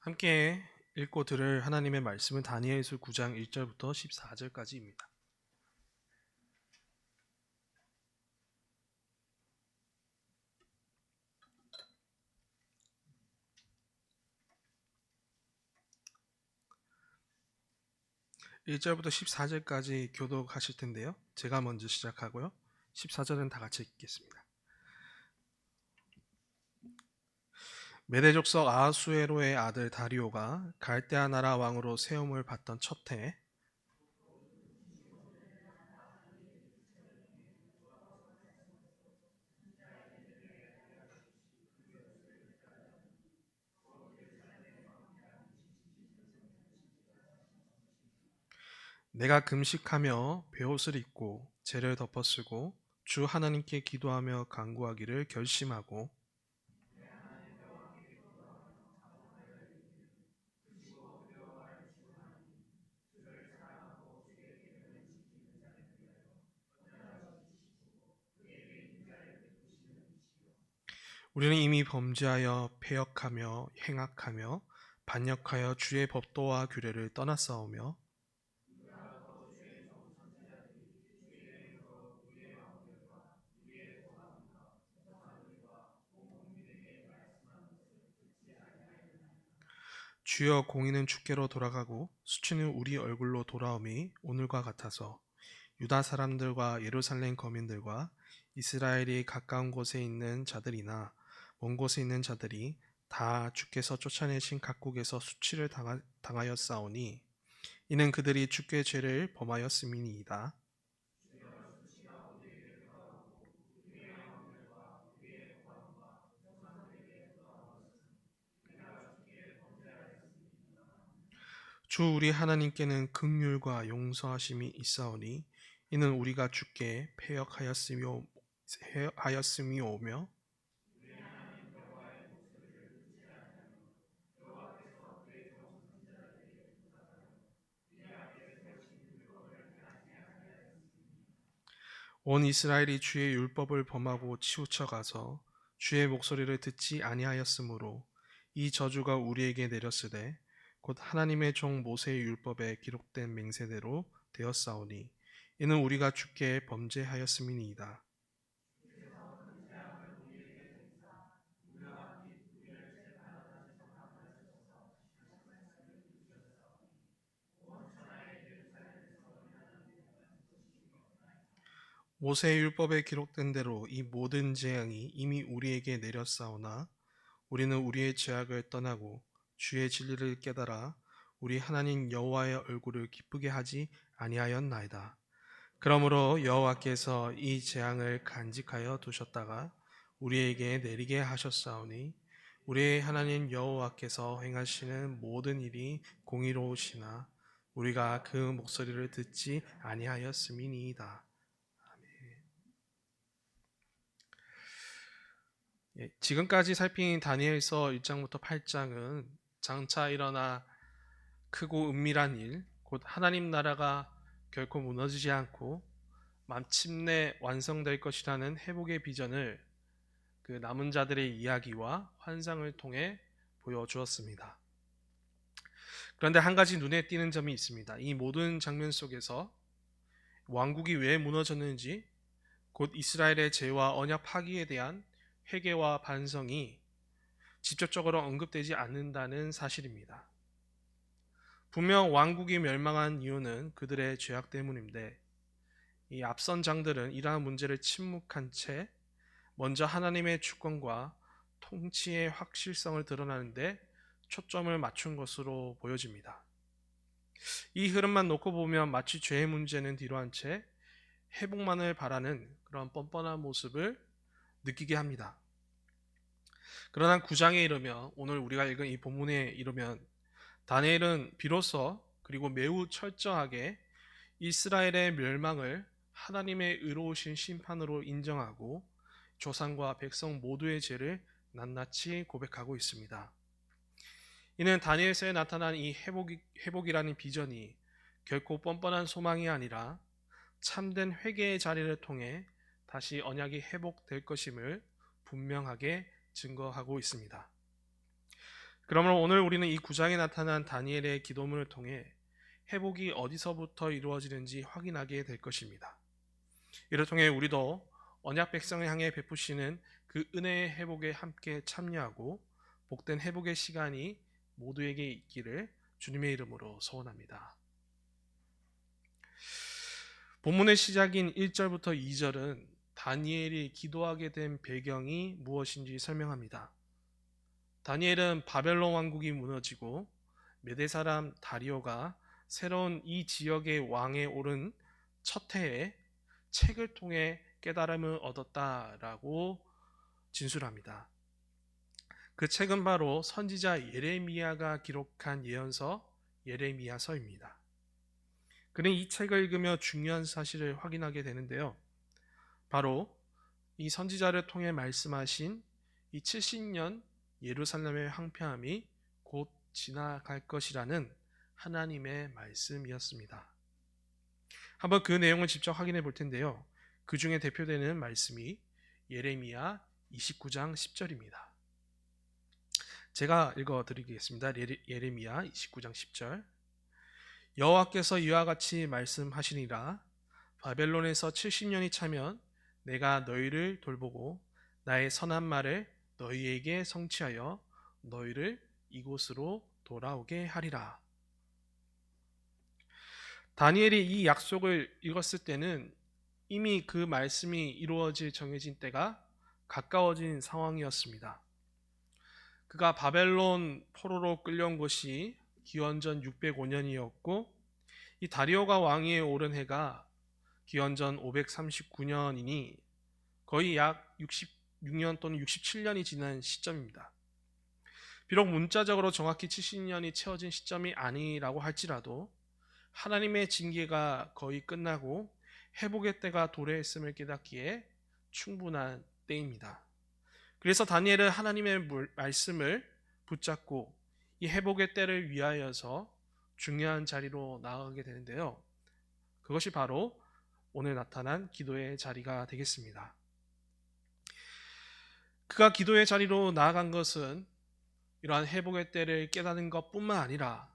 함께 읽고 들을 하나님의 말씀은 다니엘서 9장 1절부터 14절까지입니다. (1절부터 14절까지) 교독하실 텐데요, 제가 먼저 시작하고요, 14절은 다 같이 읽겠습니다. 메대 족속 아하수에로의 아들 다리오가 갈대아 나라 왕으로 세움을 받던 첫 해, 내가 금식하며 베옷을 입고 재를 덮어쓰고 주 하나님께 기도하며 간구하기를 결심하고, 우리는 이미 범죄하여 패역하며 행악하며 반역하여 주의 법도와 규례를 떠났사오며, 주여 공의는 주께로 돌아가고 수치는 우리 얼굴로 돌아옴이 오늘과 같아서 유다 사람들과 예루살렘 거민들과 이스라엘이 가까운 곳에 있는 자들이나 먼 곳에 있는 자들이 다 주께서 쫓아내신 각국에서 수치를 당하였사오니 이는 그들이 주께 죄를 범하였음이니이다. 주 우리 하나님께는 긍휼과 용서하심이 있사오니 이는 우리가 주께 패역하였음이오며 온 이스라엘이 주의 율법을 범하고 치우쳐 가서 주의 목소리를 듣지 아니하였으므로 이 저주가 우리에게 내렸으되 곧 하나님의 종 모세의 율법에 기록된 맹세대로 되었사오니 이는 우리가 주께 범죄하였음이니이다. 모세의 율법에 기록된 대로 이 모든 재앙이 이미 우리에게 내렸사오나 우리는 우리의 죄악을 떠나고 주의 진리를 깨달아 우리 하나님 여호와의 얼굴을 기쁘게 하지 아니하였나이다. 그러므로 여호와께서 이 재앙을 간직하여 두셨다가 우리에게 내리게 하셨사오니 우리의 하나님 여호와께서 행하시는 모든 일이 공의로우시나 우리가 그 목소리를 듣지 아니하였음이니이다. 지금까지 살핀 다니엘서 1장부터 8장은 장차 일어나 크고 은밀한 일, 곧 하나님 나라가 결코 무너지지 않고 마침내 완성될 것이라는 회복의 비전을 그 남은 자들의 이야기와 환상을 통해 보여주었습니다. 그런데 한 가지 눈에 띄는 점이 있습니다. 이 모든 장면 속에서 왕국이 왜 무너졌는지, 곧 이스라엘의 죄와 언약 파기에 대한 회개와 반성이 직접적으로 언급되지 않는다는 사실입니다. 분명 왕국이 멸망한 이유는 그들의 죄악 때문인데 이 앞선 장들은 이러한 문제를 침묵한 채 먼저 하나님의 주권과 통치의 확실성을 드러나는데 초점을 맞춘 것으로 보여집니다. 이 흐름만 놓고 보면 마치 죄의 문제는 뒤로한 채 회복만을 바라는 그런 뻔뻔한 모습을 느끼게 합니다. 그러나 9장에 이르며, 오늘 우리가 읽은 이 본문에 이르면 다니엘은 비로소 그리고 매우 철저하게 이스라엘의 멸망을 하나님의 의로우신 심판으로 인정하고 조상과 백성 모두의 죄를 낱낱이 고백하고 있습니다. 이는 다니엘서에 나타난 이 회복이라는 비전이 결코 뻔뻔한 소망이 아니라 참된 회개의 자리를 통해 다시 언약이 회복될 것임을 분명하게 증거하고 있습니다. 그러므로 오늘 우리는 이 9장에 나타난 다니엘의 기도문을 통해 회복이 어디서부터 이루어지는지 확인하게 될 것입니다. 이를 통해 우리도 언약 백성을 향해 베푸시는 그 은혜의 회복에 함께 참여하고 복된 회복의 시간이 모두에게 있기를 주님의 이름으로 소원합니다. 본문의 시작인 1절부터 2절은 다니엘이 기도하게 된 배경이 무엇인지 설명합니다. 다니엘은 바벨론 왕국이 무너지고 메대 사람 다리오가 새로운 이 지역의 왕에 오른 첫 해에 책을 통해 깨달음을 얻었다라고 진술합니다. 그 책은 바로 선지자 예레미야가 기록한 예언서 예레미야서입니다. 그는 이 책을 읽으며 중요한 사실을 확인하게 되는데요. 바로 이 선지자를 통해 말씀하신 이 70년 예루살렘의 황폐함이 곧 지나갈 것이라는 하나님의 말씀이었습니다. 한번 그 내용을 직접 확인해 볼 텐데요. 그 중에 대표되는 말씀이 예레미야 29장 10절입니다. 제가 읽어드리겠습니다. 예레미야 29장 10절. 여호와께서 이와 같이 말씀하시니라. 바벨론에서 70년이 차면 내가 너희를 돌보고 나의 선한 말을 너희에게 성취하여 너희를 이곳으로 돌아오게 하리라. 다니엘이 이 약속을 읽었을 때는 이미 그 말씀이 이루어질 정해진 때가 가까워진 상황이었습니다. 그가 바벨론 포로로 끌려온 것이 기원전 605년이었고 이 다리오가 왕위에 오른 해가 기원전 539년이니 거의 약 66년 또는 67년이 지난 시점입니다. 비록 문자적으로 정확히 70년이 채워진 시점이 아니라고 할지라도 하나님의 징계가 거의 끝나고 회복의 때가 도래했음을 깨닫기에 충분한 때입니다. 그래서 다니엘은 하나님의 말씀을 붙잡고 이 회복의 때를 위하여서 중요한 자리로 나아가게 되는데요. 그것이 바로 오늘 나타난 기도의 자리가 되겠습니다. 그가 기도의 자리로 나아간 것은 이러한 회복의 때를 깨닫는 것뿐만 아니라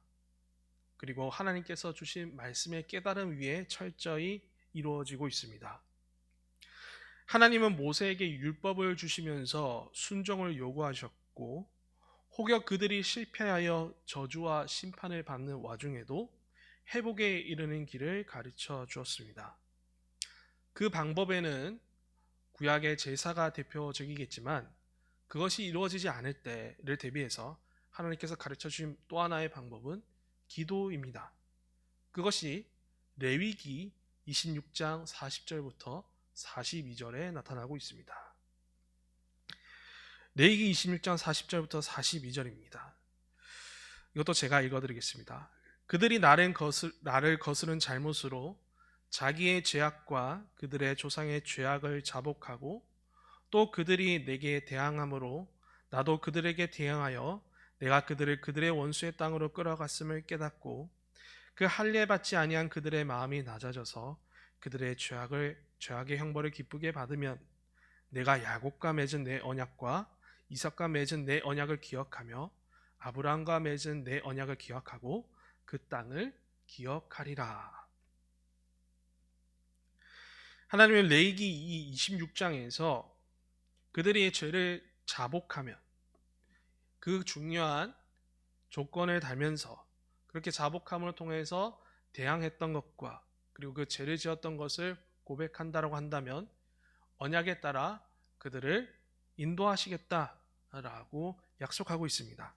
그리고 하나님께서 주신 말씀의 깨달음 위에 철저히 이루어지고 있습니다. 하나님은 모세에게 율법을 주시면서 순종을 요구하셨고 혹여 그들이 실패하여 저주와 심판을 받는 와중에도 회복에 이르는 길을 가르쳐 주었습니다. 그 방법에는 구약의 제사가 대표적이겠지만 그것이 이루어지지 않을 때를 대비해서 하나님께서 가르쳐 주신 또 하나의 방법은 기도입니다. 그것이 레위기 26장 40절부터 42절에 나타나고 있습니다. 레위기 26장 40절부터 42절입니다. 이것도 제가 읽어드리겠습니다. 그들이 나를 거스른 잘못으로 자기의 죄악과 그들의 조상의 죄악을 자복하고 또 그들이 내게 대항함으로 나도 그들에게 대항하여 내가 그들의 원수의 땅으로 끌어갔음을 깨닫고 그 할례 받지 아니한 그들의 마음이 낮아져서 그들의 죄악의 형벌을 기쁘게 받으면 내가 야곱과 맺은 내 언약과 이삭과 맺은 내 언약을 기억하며 아브라함과 맺은 내 언약을 기억하고 그 땅을 기억하리라. 하나님은 레위기 26장에서 그들이 죄를 자복하면 그 중요한 조건을 달면서 그렇게 자복함을 통해서 대항했던 것과 그리고 그 죄를 지었던 것을 고백한다고 한다면 언약에 따라 그들을 인도하시겠다라고 약속하고 있습니다.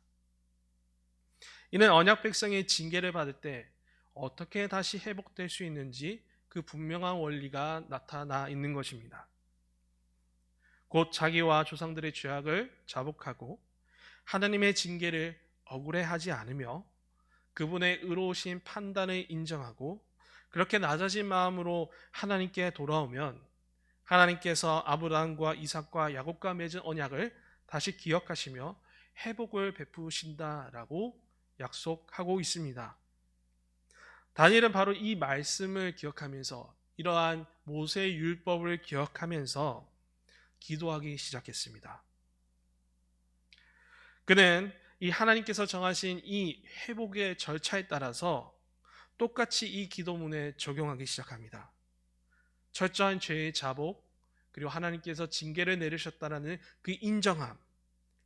이는 언약 백성의 징계를 받을 때 어떻게 다시 회복될 수 있는지 그 분명한 원리가 나타나 있는 것입니다. 곧 자기와 조상들의 죄악을 자복하고 하나님의 징계를 억울해하지 않으며 그분의 의로우신 판단을 인정하고 그렇게 낮아진 마음으로 하나님께 돌아오면 하나님께서 아브라함과 이삭과 야곱과 맺은 언약을 다시 기억하시며 회복을 베푸신다라고 약속하고 있습니다. 다니엘은 바로 이 말씀을 기억하면서 이러한 모세의 율법을 기억하면서 기도하기 시작했습니다. 그는 이 하나님께서 정하신 이 회복의 절차에 따라서 똑같이 이 기도문에 적용하기 시작합니다. 철저한 죄의 자복, 그리고 하나님께서 징계를 내리셨다라는 그 인정함,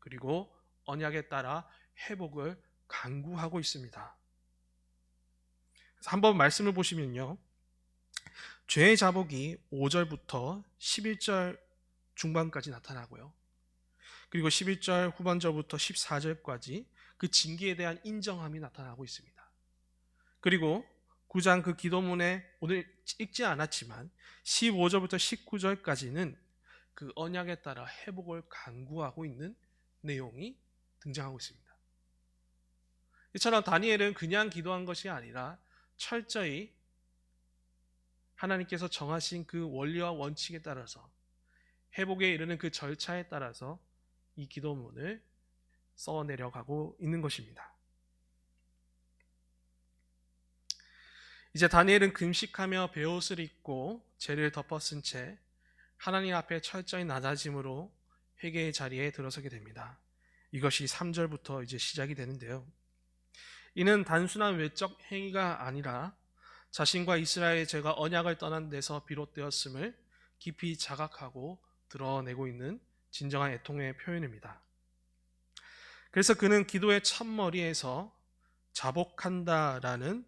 그리고 언약에 따라 회복을 강구하고 있습니다. 그래서 한번 말씀을 보시면요, 죄의 자복이 5절부터 11절 중반까지 나타나고요, 그리고 11절 후반절부터 14절까지 그 징계에 대한 인정함이 나타나고 있습니다. 그리고 9장 그 기도문에 오늘 읽지 않았지만 15절부터 19절까지는 그 언약에 따라 회복을 강구하고 있는 내용이 등장하고 있습니다. 이처럼 다니엘은 그냥 기도한 것이 아니라 철저히 하나님께서 정하신 그 원리와 원칙에 따라서 회복에 이르는 그 절차에 따라서 이 기도문을 써내려가고 있는 것입니다. 이제 다니엘은 금식하며 베옷을 입고 죄를 덮어쓴 채 하나님 앞에 철저히 낮아짐으로 회개의 자리에 들어서게 됩니다. 이것이 3절부터 이제 시작이 되는데요. 이는 단순한 외적 행위가 아니라 자신과 이스라엘의 죄가 언약을 떠난 데서 비롯되었음을 깊이 자각하고 드러내고 있는 진정한 애통의 표현입니다. 그래서 그는 기도의 첫머리에서 자복한다라는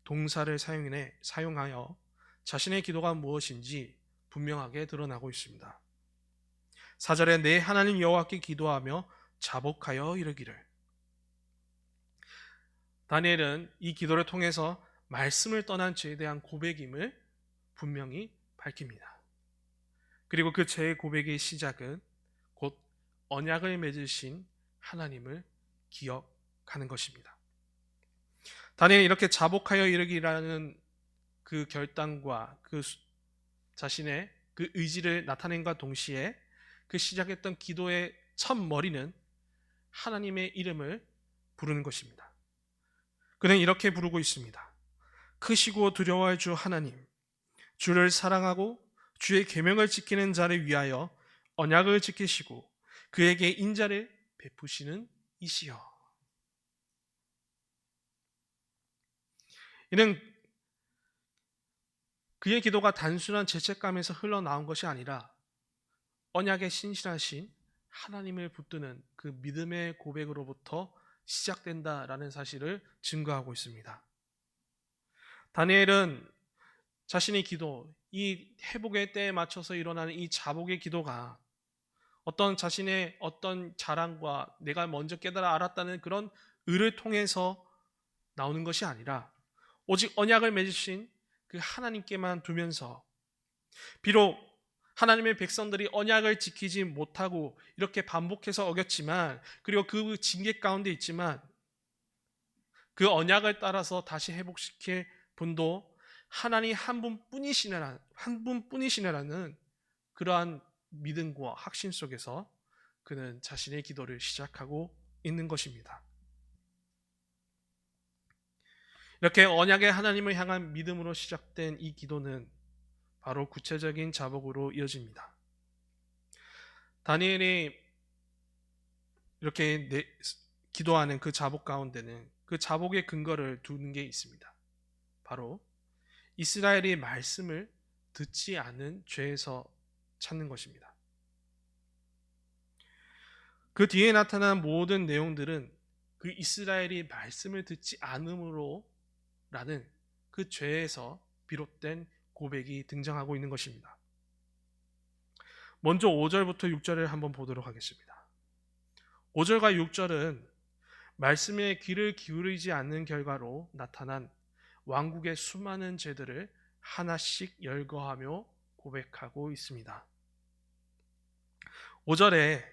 동사를 사용하여 자신의 기도가 무엇인지 분명하게 드러나고 있습니다. 4절에 내 하나님 여호와께 기도하며 자복하여 이르기를. 다니엘은 이 기도를 통해서 말씀을 떠난 죄에 대한 고백임을 분명히 밝힙니다. 그리고 그 죄의 고백의 시작은 곧 언약을 맺으신 하나님을 기억하는 것입니다. 다니엘은 이렇게 자복하여 이르기라는 그 결단과 그 자신의 그 의지를 나타낸과 동시에 그 시작했던 기도의 첫 머리는 하나님의 이름을 부르는 것입니다. 그는 이렇게 부르고 있습니다. 크시고 두려워할 주 하나님, 주를 사랑하고 주의 계명을 지키는 자를 위하여 언약을 지키시고 그에게 인자를 베푸시는 이시여. 이는 그의 기도가 단순한 죄책감에서 흘러나온 것이 아니라 언약에 신실하신 하나님을 붙드는 그 믿음의 고백으로부터 시작된다라는 사실을 증거하고 있습니다. 다니엘은 자신의 기도, 이 회복의 때에 맞춰서 일어나는 이 자복의 기도가 어떤 자신의 어떤 자랑과 내가 먼저 깨달아 알았다는 그런 의를 통해서 나오는 것이 아니라 오직 언약을 맺으신 그 하나님께만 두면서, 비록 하나님의 백성들이 언약을 지키지 못하고 이렇게 반복해서 어겼지만, 그리고 그 징계 가운데 있지만 그 언약을 따라서 다시 회복시킬 분도 하나님 한 분뿐이시라는 그러한 믿음과 확신 속에서 그는 자신의 기도를 시작하고 있는 것입니다. 이렇게 언약의 하나님을 향한 믿음으로 시작된 이 기도는 바로 구체적인 자복으로 이어집니다. 다니엘이 이렇게 기도하는 그 자복 가운데는 그 자복의 근거를 두는 게 있습니다. 바로 이스라엘이 말씀을 듣지 않은 죄에서 찾는 것입니다. 그 뒤에 나타난 모든 내용들은 그 이스라엘이 말씀을 듣지 않음으로 라는 그 죄에서 비롯된 고백이 등장하고 있는 것입니다. 먼저 5절부터 6절을 한번 보도록 하겠습니다. 5절과 6절은 말씀에 귀를 기울이지 않는 결과로 나타난 왕국의 수많은 죄들을 하나씩 열거하며 고백하고 있습니다. 5절에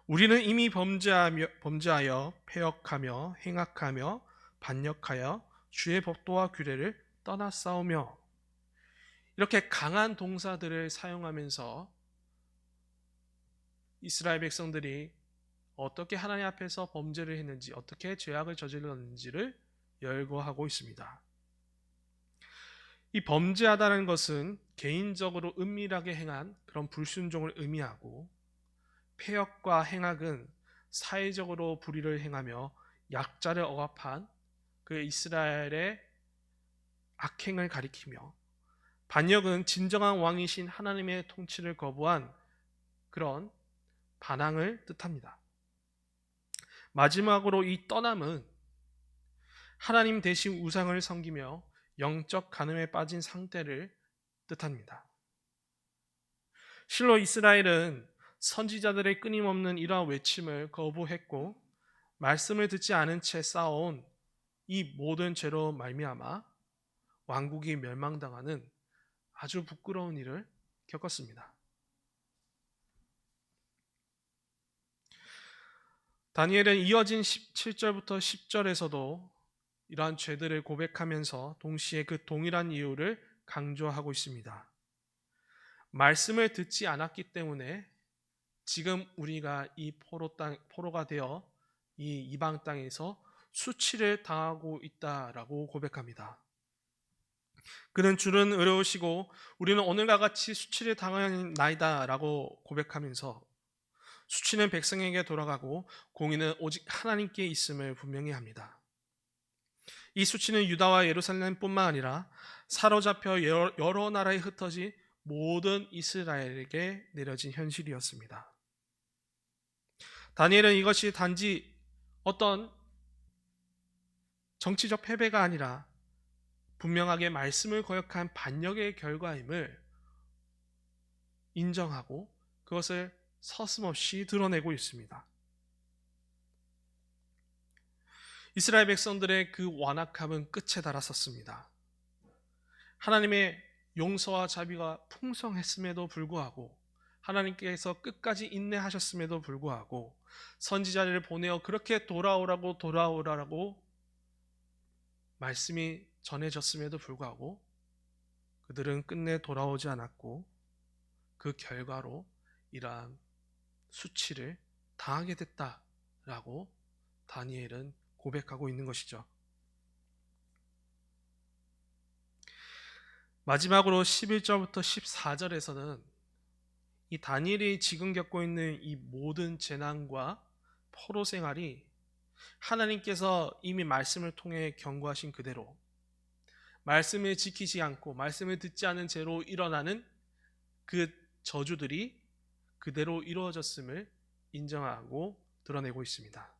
우리는 이미 범죄하여 패역하며 행악하며 반역하여 주의 법도와 규례를 떠나싸우며, 이렇게 강한 동사들을 사용하면서 이스라엘 백성들이 어떻게 하나님 앞에서 범죄를 했는지, 어떻게 죄악을 저질렀는지를 열거하고 있습니다. 이 범죄하다는 것은 개인적으로 은밀하게 행한 그런 불순종을 의미하고, 패역과 행악은 사회적으로 불의를 행하며 약자를 억압한 그 이스라엘의 악행을 가리키며, 반역은 진정한 왕이신 하나님의 통치를 거부한 그런 반항을 뜻합니다. 마지막으로 이 떠남은 하나님 대신 우상을 섬기며 영적 간음에 빠진 상태를 뜻합니다. 실로 이스라엘은 선지자들의 끊임없는 이러한 외침을 거부했고 말씀을 듣지 않은 채 쌓아온 이 모든 죄로 말미암아 왕국이 멸망당하는 아주 부끄러운 일을 겪었습니다. 다니엘은 이어진 17절부터 10절에서도 이러한 죄들을 고백하면서 동시에 그 동일한 이유를 강조하고 있습니다. 말씀을 듣지 않았기 때문에 지금 우리가 이 포로가 되어 이 이방 땅에서 수치를 당하고 있다라고 고백합니다. 그는 주는 의로우시고 우리는 오늘과 같이 수치를 당하나이다라고 고백하면서 수치는 백성에게 돌아가고 공의는 오직 하나님께 있음을 분명히 합니다. 이 수치는 유다와 예루살렘뿐만 아니라 사로잡혀 여러 나라에 흩어진 모든 이스라엘에게 내려진 현실이었습니다. 다니엘은 이것이 단지 어떤 정치적 패배가 아니라 분명하게 말씀을 거역한 반역의 결과임을 인정하고 그것을 서슴없이 드러내고 있습니다. 이스라엘 백성들의 그 완악함은 끝에 달았었습니다. 하나님의 용서와 자비가 풍성했음에도 불구하고, 하나님께서 끝까지 인내하셨음에도 불구하고, 선지자를 보내어 그렇게 돌아오라고 말씀이 전해졌음에도 불구하고 그들은 끝내 돌아오지 않았고 그 결과로 이러한 수치를 당하게 됐다라고 다니엘은 고백하고 있는 것이죠. 마지막으로 11절부터 14절에서는 이 다니엘이 지금 겪고 있는 이 모든 재난과 포로 생활이 하나님께서 이미 말씀을 통해 경고하신 그대로 말씀을 지키지 않고 말씀을 듣지 않은 채로 일어나는 그 저주들이 그대로 이루어졌음을 인정하고 드러내고 있습니다.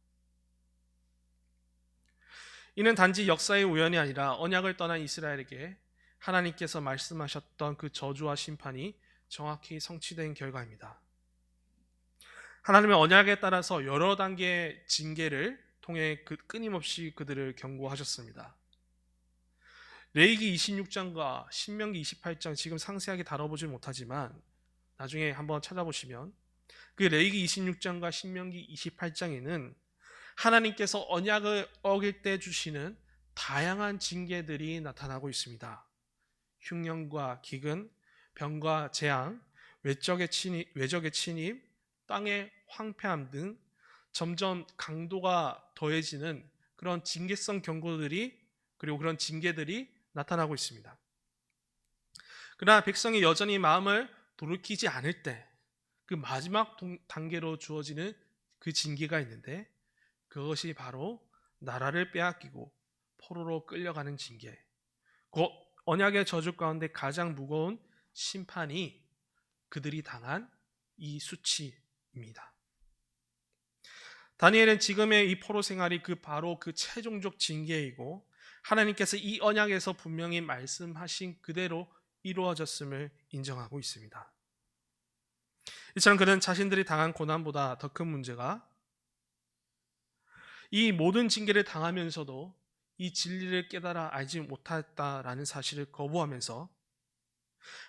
이는 단지 역사의 우연이 아니라 언약을 떠난 이스라엘에게 하나님께서 말씀하셨던 그 저주와 심판이 정확히 성취된 결과입니다. 하나님의 언약에 따라서 여러 단계의 징계를 통해 끊임없이 그들을 경고하셨습니다. 레위기 26장과 신명기 28장 지금 상세하게 다뤄보지 못하지만 나중에 한번 찾아보시면 그 레위기 26장과 신명기 28장에는 하나님께서 언약을 어길 때 주시는 다양한 징계들이 나타나고 있습니다. 흉년과 기근, 병과 재앙, 외적의 침입, 땅의 황폐함 등 점점 강도가 더해지는 그런 징계성 경고들이 그리고 그런 징계들이 나타나고 있습니다. 그러나 백성이 여전히 마음을 돌이키지 않을 때 그 마지막 단계로 주어지는 그 징계가 있는데 그것이 바로 나라를 빼앗기고 포로로 끌려가는 징계, 곧 언약의 저주 가운데 가장 무거운 심판이 그들이 당한 이 수치입니다. 다니엘은 지금의 이 포로 생활이 바로 그 최종적 징계이고 하나님께서 이 언약에서 분명히 말씀하신 그대로 이루어졌음을 인정하고 있습니다. 이처럼 그는 자신들이 당한 고난보다 더 큰 문제가 이 모든 징계를 당하면서도 이 진리를 깨달아 알지 못했다라는 사실을 거부하면서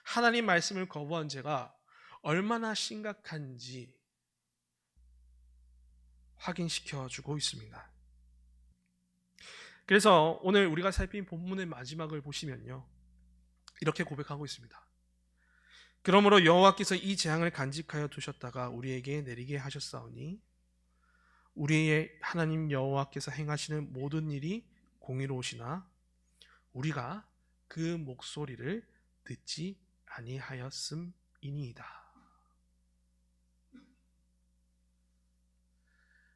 하나님 말씀을 거부한 죄가 얼마나 심각한지 확인시켜주고 있습니다. 그래서 오늘 우리가 살핀 본문의 마지막을 보시면요, 이렇게 고백하고 있습니다. 그러므로 여호와께서 이 재앙을 간직하여 두셨다가 우리에게 내리게 하셨사오니 우리의 하나님 여호와께서 행하시는 모든 일이 공의로우시나 우리가 그 목소리를 듣지 아니하였음이니이다.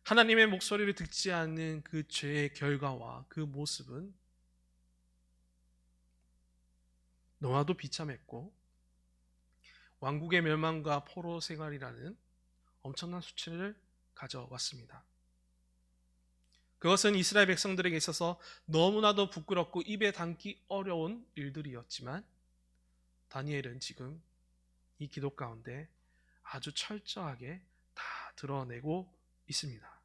하나님의 목소리를 듣지 않는 그 죄의 결과와 그 모습은 너무나도 비참했고 왕국의 멸망과 포로 생활이라는 엄청난 수치를 가져왔습니다. 그것은 이스라엘 백성들에게 있어서 너무나도 부끄럽고 입에 담기 어려운 일들이었지만 다니엘은 지금 이 기도 가운데 아주 철저하게 다 드러내고 있습니다.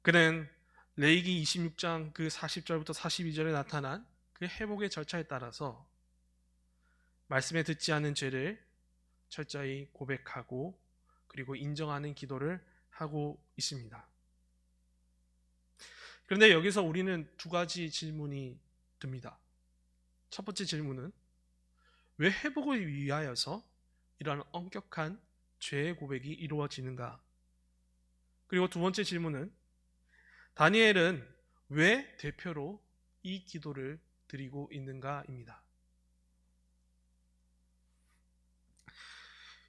그는 레위기 26장 그 40절부터 42절에 나타난 그 회복의 절차에 따라서 말씀에 듣지 않은 죄를 철저히 고백하고 그리고 인정하는 기도를 하고 있습니다. 그런데 여기서 우리는 두 가지 질문이 듭니다. 첫 번째 질문은 왜 회복을 위하여서 이러한 엄격한 죄의 고백이 이루어지는가? 그리고 두 번째 질문은 다니엘은 왜 대표로 이 기도를 드리고 있는가입니다.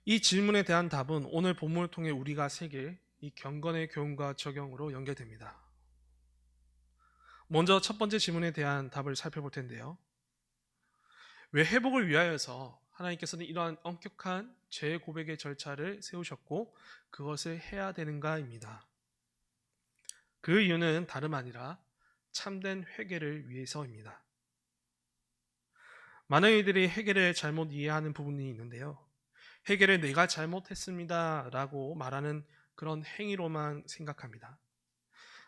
이 질문에 대한 답은 오늘 본문을 통해 우리가 새길 이 경건의 교훈과 적용으로 연결됩니다. 먼저 첫 번째 질문에 대한 답을 살펴볼 텐데요. 왜 회복을 위하여서 하나님께서는 이러한 엄격한 죄 고백의 절차를 세우셨고 그것을 해야 되는가입니다. 그 이유는 다름 아니라 참된 회개를 위해서입니다. 많은 이들이 회개를 잘못 이해하는 부분이 있는데요. 회개를 내가 잘못했습니다 라고 말하는 그런 행위로만 생각합니다.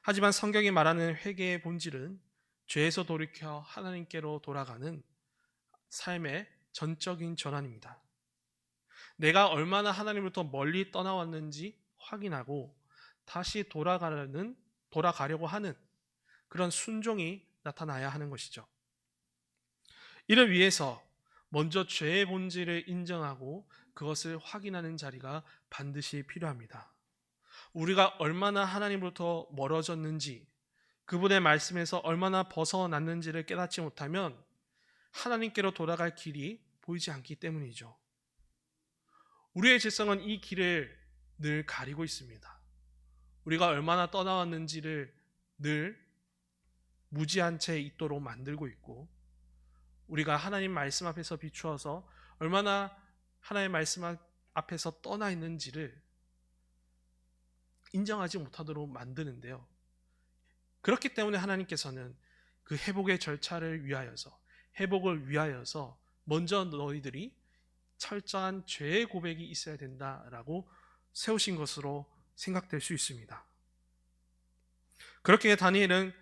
하지만 성경이 말하는 회개의 본질은 죄에서 돌이켜 하나님께로 돌아가는 삶의 전적인 전환입니다. 내가 얼마나 하나님으로부터 멀리 떠나왔는지 확인하고 다시 돌아가려고 하는 그런 순종이 나타나야 하는 것이죠. 이를 위해서 먼저 죄의 본질을 인정하고 그것을 확인하는 자리가 반드시 필요합니다. 우리가 얼마나 하나님으로부터 멀어졌는지, 그분의 말씀에서 얼마나 벗어났는지를 깨닫지 못하면 하나님께로 돌아갈 길이 보이지 않기 때문이죠. 우리의 질성은 이 길을 늘 가리고 있습니다. 우리가 얼마나 떠나왔는지를 늘 무지한 채 있도록 만들고 있고, 우리가 하나님 말씀 앞에서 비추어서 얼마나 하나님 말씀 앞에서 떠나 있는지를 인정하지 못하도록 만드는데요. 그렇기 때문에 하나님께서는 그 회복의 절차를 위하여서, 회복을 위하여서 먼저 너희들이 철저한 죄의 고백이 있어야 된다라고 세우신 것으로 생각될 수 있습니다. 그렇게 다니엘은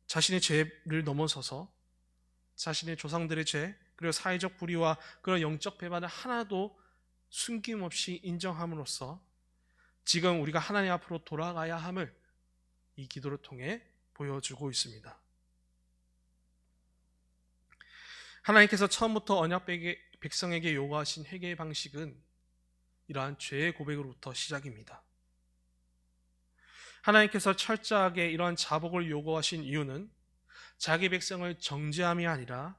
자신의 죄를 넘어서서 자신의 조상들의 죄, 그리고 사회적 불의와 그런 영적 배반을 하나도 숨김없이 인정함으로써 지금 우리가 하나님 앞으로 돌아가야 함을 이 기도를 통해 보여주고 있습니다. 하나님께서 처음부터 언약 백성에게 요구하신 회개의 방식은 이러한 죄의 고백으로부터 시작입니다. 하나님께서 철저하게 이러한 자복을 요구하신 이유는 자기 백성을 정죄함이 아니라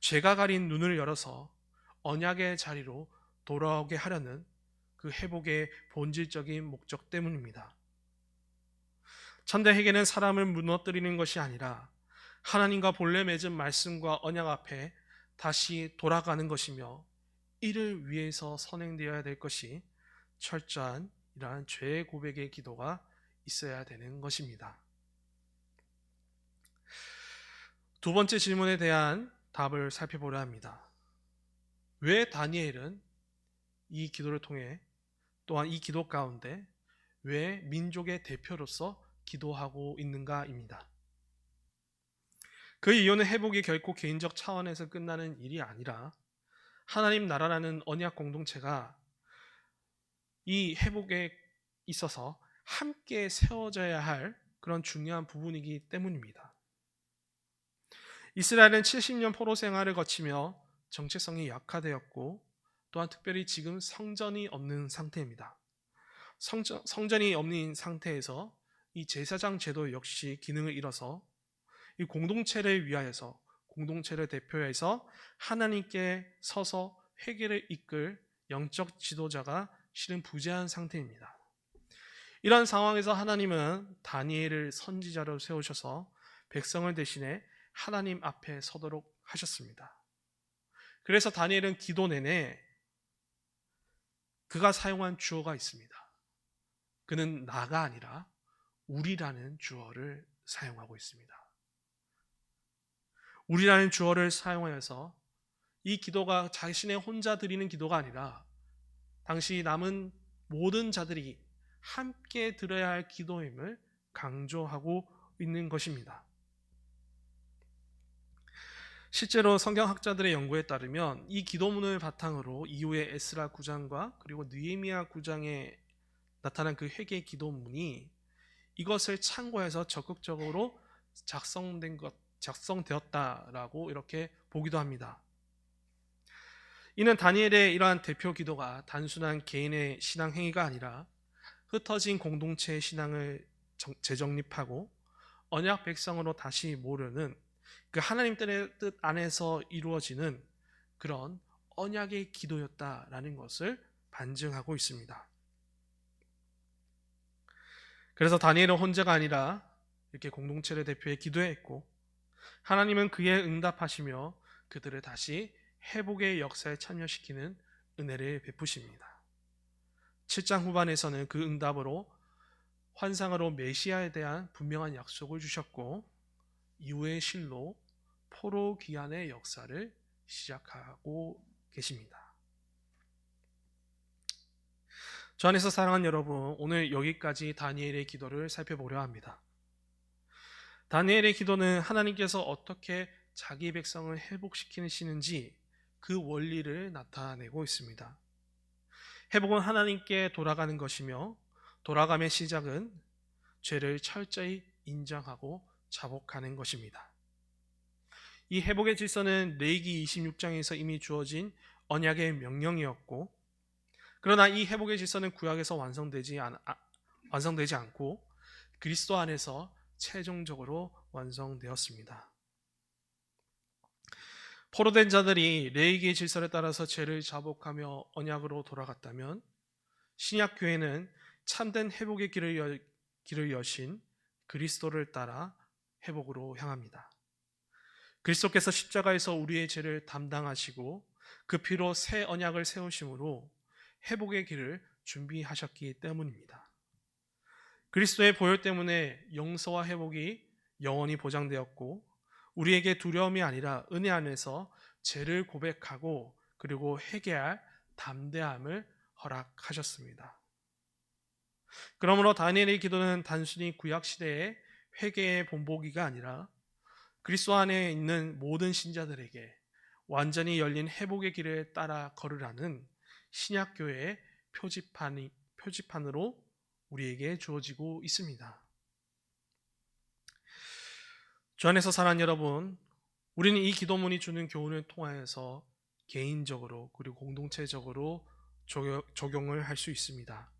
죄가 가린 눈을 열어서 언약의 자리로 돌아오게 하려는 그 회복의 본질적인 목적 때문입니다. 참된 회개는 사람을 무너뜨리는 것이 아니라 하나님과 본래 맺은 말씀과 언약 앞에 다시 돌아가는 것이며 이를 위해서 선행되어야 될 것이 철저한 이러한 죄의 고백의 기도가 있어야 되는 것입니다. 두 번째 질문에 대한 답을 살펴보려 합니다. 왜 다니엘은 이 기도를 통해 또한 이 기도 가운데 왜 민족의 대표로서 기도하고 있는가입니다. 그 이유는 회복이 결코 개인적 차원에서 끝나는 일이 아니라 하나님 나라라는 언약 공동체가 이 회복에 있어서 함께 세워져야 할 그런 중요한 부분이기 때문입니다. 이스라엘은 70년 포로 생활을 거치며 정체성이 약화되었고 또한 특별히 지금 성전이 없는 상태입니다. 성전이 없는 상태에서 이 제사장 제도 역시 기능을 잃어서 이 공동체를 위하여서 공동체를 대표해서 하나님께 서서 회개를 이끌 영적 지도자가 실은 부재한 상태입니다. 이런 상황에서 하나님은 다니엘을 선지자로 세우셔서 백성을 대신해 하나님 앞에 서도록 하셨습니다. 그래서 다니엘은 기도 내내 그가 사용한 주어가 있습니다. 그는 나가 아니라 우리라는 주어를 사용하고 있습니다. 우리라는 주어를 사용하여서 이 기도가 자신의 혼자 드리는 기도가 아니라 당시 남은 모든 자들이 함께 들어야 할 기도임을 강조하고 있는 것입니다. 실제로 성경학자들의 연구에 따르면 이 기도문을 바탕으로 이후에 에스라 9장과 그리고 느헤미야 9장에 나타난 그 회개 기도문이 이것을 참고해서 적극적으로 작성되었다라고 이렇게 보기도 합니다. 이는 다니엘의 이러한 대표 기도가 단순한 개인의 신앙 행위가 아니라 흩어진 공동체의 신앙을 재정립하고 언약 백성으로 다시 모으려는 그 하나님 뜻 안에서 이루어지는 그런 언약의 기도였다라는 것을 반증하고 있습니다. 그래서 다니엘은 혼자가 아니라 이렇게 공동체를 대표해 기도했고 하나님은 그에 응답하시며 그들을 다시 회복의 역사에 참여시키는 은혜를 베푸십니다. 7장 후반에서는 그 응답으로 환상으로 메시아에 대한 분명한 약속을 주셨고 이후의 실로 포로 귀환의 역사를 시작하고 계십니다. 저 안에서 사랑하는 여러분, 오늘 여기까지 다니엘의 기도를 살펴보려 합니다. 다니엘의 기도는 하나님께서 어떻게 자기 백성을 회복시키시는지 그 원리를 나타내고 있습니다. 회복은 하나님께 돌아가는 것이며 돌아감의 시작은 죄를 철저히 인정하고 자복하는 것입니다. 이 회복의 질서는 레위기 26장에서 이미 주어진 언약의 명령이었고 그러나 이 회복의 질서는 구약에서 완성되지 않고 그리스도 안에서 최종적으로 완성되었습니다. 포로된 자들이 레위기의 질서를 따라서 죄를 자복하며 언약으로 돌아갔다면 신약 교회는 참된 회복의 길을 여신 그리스도를 따라 회복으로 향합니다. 그리스도께서 십자가에서 우리의 죄를 담당하시고 그 피로 새 언약을 세우심으로 회복의 길을 준비하셨기 때문입니다. 그리스도의 보혈 때문에 용서와 회복이 영원히 보장되었고 우리에게 두려움이 아니라 은혜 안에서 죄를 고백하고 그리고 회개할 담대함을 허락하셨습니다. 그러므로 다니엘의 기도는 단순히 구약시대의 회개의 본보기가 아니라 그리스도 안에 있는 모든 신자들에게 완전히 열린 회복의 길을 따라 걸으라는 신약교회의 표지판으로 우리에게 주어지고 있습니다. 주 안에서 사랑하는 여러분, 우리는 이 기도문이 주는 교훈을 통하여서 개인적으로 그리고 공동체적으로 적용을 할 수 있습니다.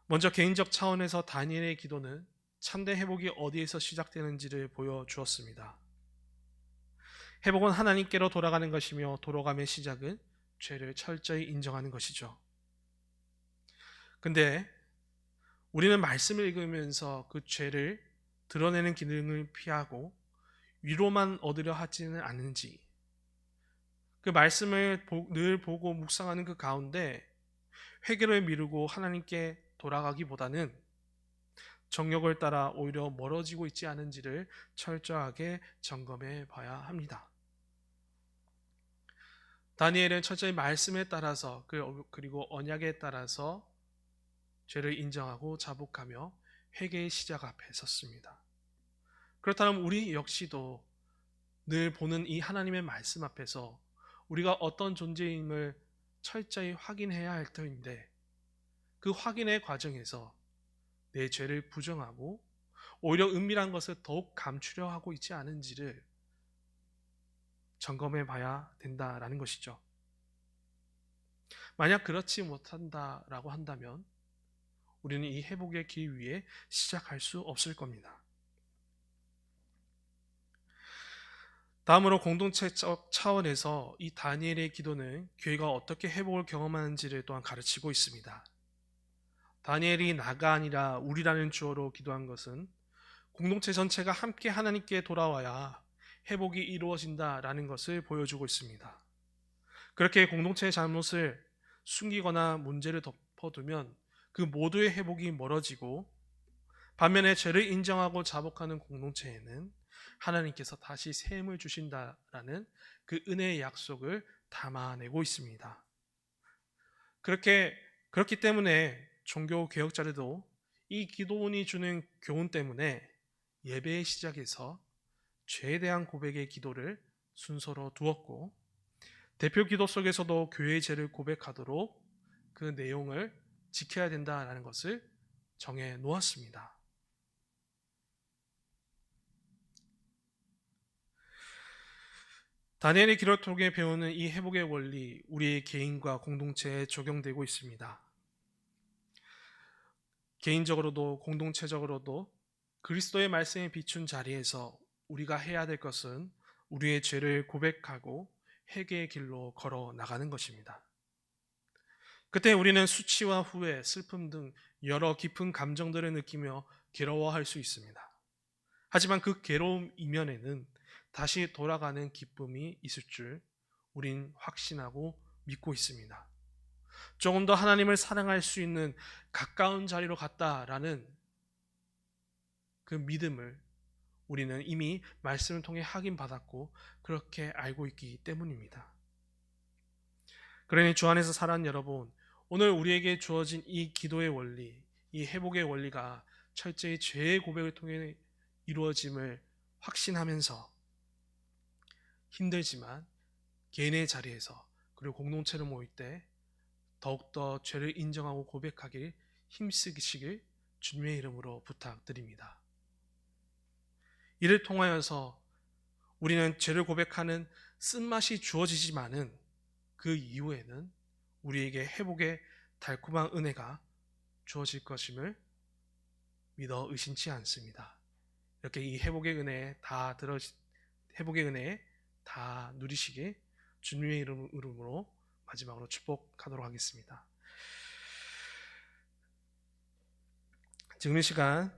먼저 개인적 차원에서 다니엘의 기도는 참된 회복이 어디에서 시작되는지를 보여주었습니다. 회복은 하나님께로 돌아가는 것이며 돌아감의 시작은 죄를 철저히 인정하는 것이죠. 근데 우리는 말씀을 읽으면서 그 죄를 드러내는 기능을 피하고 위로만 얻으려 하지는 않은지 그 말씀을 늘 보고 묵상하는 그 가운데 회개를 미루고 하나님께 돌아가기보다는 정욕을 따라 오히려 멀어지고 있지 않은지를 철저하게 점검해 봐야 합니다. 다니엘은 철저히 말씀에 따라서 그리고 언약에 따라서 죄를 인정하고 자복하며 회개의 시작 앞에 섰습니다. 그렇다면 우리 역시도 늘 보는 이 하나님의 말씀 앞에서 우리가 어떤 존재임을 철저히 확인해야 할 터인데 그 확인의 과정에서 내 죄를 부정하고 오히려 은밀한 것을 더욱 감추려 하고 있지 않은지를 점검해 봐야 된다라는 것이죠. 만약 그렇지 못한다라고 한다면 우리는 이 회복의 길 위에 시작할 수 없을 겁니다. 다음으로 공동체적 차원에서 이 다니엘의 기도는 교회가 어떻게 회복을 경험하는지를 또한 가르치고 있습니다. 다니엘이 나가 아니라 우리라는 주어로 기도한 것은 공동체 전체가 함께 하나님께 돌아와야 회복이 이루어진다라는 것을 보여주고 있습니다. 그렇게 공동체의 잘못을 숨기거나 문제를 덮어두면 그 모두의 회복이 멀어지고, 반면에 죄를 인정하고 자복하는 공동체에는 하나님께서 다시 샘을 주신다라는 그 은혜의 약속을 담아내고 있습니다. 그렇기 때문에 종교 개혁자들도 이 기도원이 주는 교훈 때문에 예배의 시작에서 죄에 대한 고백의 기도를 순서로 두었고, 대표 기도 속에서도 교회의 죄를 고백하도록 그 내용을 지켜야 된다라는 것을 정해 놓았습니다. 다니엘의 기록을 통해 배우는 이 회복의 원리, 우리의 개인과 공동체에 적용되고 있습니다. 개인적으로도 공동체적으로도 그리스도의 말씀에 비춘 자리에서 우리가 해야 될 것은 우리의 죄를 고백하고 회개의 길로 걸어 나가는 것입니다. 그때 우리는 수치와 후회, 슬픔 등 여러 깊은 감정들을 느끼며 괴로워할 수 있습니다. 하지만 그 괴로움 이면에는 다시 돌아가는 기쁨이 있을 줄 우린 확신하고 믿고 있습니다. 조금 더 하나님을 사랑할 수 있는 가까운 자리로 갔다라는 그 믿음을 우리는 이미 말씀을 통해 확인받았고 그렇게 알고 있기 때문입니다. 그러니 주 안에서 살아가는 여러분, 오늘 우리에게 주어진 이 기도의 원리, 이 회복의 원리가 철저히 죄의 고백을 통해 이루어짐을 확신하면서 힘들지만 개인의 자리에서 그리고 공동체로 모일 때 더욱더 죄를 인정하고 고백하길 힘쓰시길 주님의 이름으로 부탁드립니다. 이를 통하여서 우리는 죄를 고백하는 쓴맛이 주어지지만은 그 이후에는 우리에게 회복의 달콤한 은혜가 주어질 것임을 믿어 의심치 않습니다. 이렇게 이 회복의 은혜에 다 누리시길 주님의 이름으로 마지막으로 축복하도록 하겠습니다. 지금 이 시간